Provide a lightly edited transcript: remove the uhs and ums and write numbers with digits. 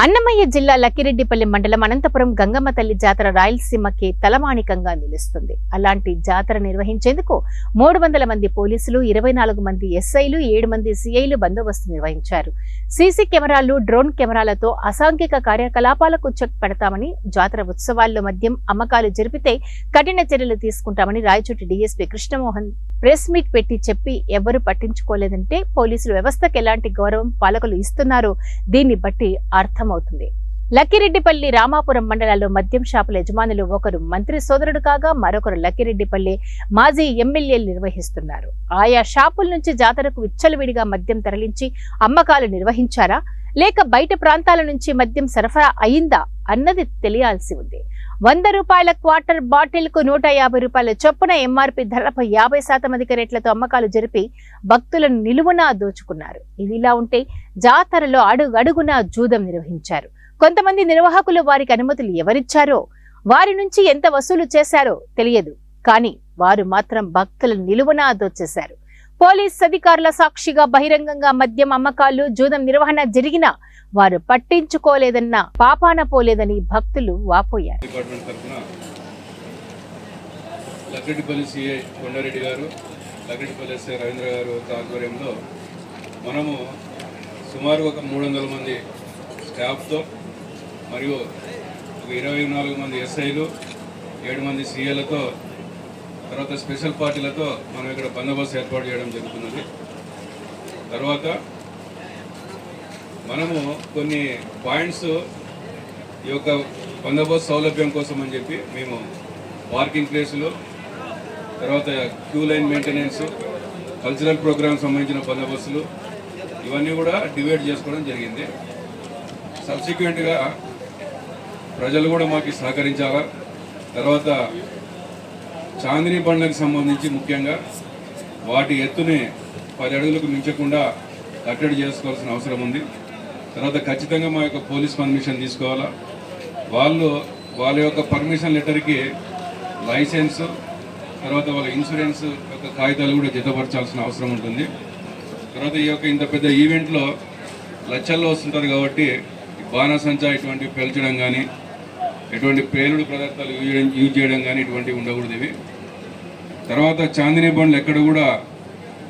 అన్నమయ్య జిల్లా లక్కిరెడ్డిపల్లి మండలం అనంతపురం గంగమ్మ తల్లి జాతర రాయలసీమకి తలమానికంగా నిలుస్తుంది. అలాంటి జాతర నిర్వహించేందుకు 300 మంది పోలీసులు, 24 మంది ఎస్ఐలు, 7 మంది సిఐలు బందోబస్తు నిర్వహించారు. సీసీ కెమెరాలు, డ్రోన్ కెమెరాలతో అసాంఘిక కార్యకలాపాలకు చెక్ పెడతామని, జాతర ఉత్సవాల్లో మద్యం అమ్మకాలు జరిపితే కఠిన చర్యలు తీసుకుంటామని Rayachoti DSP Krishnamohan press meet పెట్టి చెప్పి ఎవరు పట్టించుకోలేదంటే పోలీసులు వ్యవస్థకు ఎలాంటి గౌరవం పాలకులు ఇస్తున్నారో దీన్ని బట్టి అర్థమవుతుంది. లక్కిరెడ్డిపల్లి, రామాపురం మండలాల్లో మద్యం షాపుల యజమానులు ఒకరు మంత్రి సోదరుడు కాగా మరొకరు లక్కిరెడ్డిపల్లి మాజీ ఎమ్మెల్యేలు నిర్వహిస్తున్నారు. ఆయా షాపుల నుంచి జాతరకు విచ్చలవిడిగా మద్యం తరలించి అమ్మకాలు నిర్వహించారా లేక బయట ప్రాంతాల నుంచి మద్యం సరఫరా అయిందా అన్నది తెలియాల్సి ఉంది. 100 రూపాయల క్వార్టర్ బాటిల్ కు 150 రూపాయల చొప్పున ఎంఆర్పీ ధరలపై 50% అధిక రేట్లతో అమ్మకాలు జరిపి భక్తులను నిలువునా దోచుకున్నారు. ఇదిలా ఉంటే జాతరలో అడుగడుగునా జూదం నిర్వహించారు. కొంతమంది నిర్వాహకులు వారికి అనుమతులు ఎవరిచ్చారో, వారి నుంచి ఎంత వసూలు చేశారో తెలియదు. కానీ వారు మాత్రం భక్తులను నిలువునా దోచేశారు. పోలీస్ అధికారుల సాక్షిగా బహిరంగంగా మద్యం అమ్మకాలు, జూదం నిర్వహణ జరిగినా వారు పట్టించుకోలేదన్న పాపాన పోలేదని భక్తులు వాపోయారు. లక్కిరెడ్డిపల్లి సిఐ కొండారెడ్డి గారు, లక్కిరెడ్డిపల్లి ఎస్ఐ రవీంద్ర గారు ఆధ్వర్యంలో మనము సుమారు ఒక 300 మంది స్టాఫ్తో మరియు ఒక 24 మంది ఎస్ఐలు, 7 మంది సిఐలతో, తర్వాత స్పెషల్ పార్టీలతో మనం ఇక్కడ బందోబస్తు ఏర్పాటు చేయడం జరుగుతున్నది. తర్వాత మనము కొన్ని పాయింట్స్ ఈ యొక్క బందోబస్తు సౌలభ్యం కోసం అని చెప్పి మేము పార్కింగ్ ప్లేసులు, తర్వాత queue line maintenance, cultural programme సంబంధించిన బందోబస్తులు ఇవన్నీ కూడా డివైడ్ చేసుకోవడం జరిగింది. సబ్సిక్వెంట్గా ప్రజలు కూడా మాకు సహకరించాలా. తర్వాత చాందినీ బండ్లకు సంబంధించి ముఖ్యంగా వాటి ఎత్తుని 10 అడుగులకు మించకుండా కట్టడి చేసుకోవాల్సిన అవసరం ఉంది. తర్వాత ఖచ్చితంగా మా యొక్క పోలీస్ పర్మిషన్ తీసుకోవాలా. వాళ్ళ యొక్క పర్మిషన్ లెటర్కి లైసెన్స్, తర్వాత వాళ్ళ ఇన్సూరెన్స్ యొక్క కాగితాలు కూడా జతపరచాల్సిన అవసరం ఉంటుంది. తర్వాత ఈ యొక్క ఇంత పెద్ద ఈవెంట్లో లక్షల్లో వస్తుంటుంది కాబట్టి బాణసంచా ఇటువంటివి పేల్చడం కానీ, ఎటువంటి పేలుడు పదార్థాలు యూజ్ చేయడం కానీ ఇటువంటివి ఉండకూడదు. ఇవి తర్వాత చాందినీ బండ్లు ఎక్కడ కూడా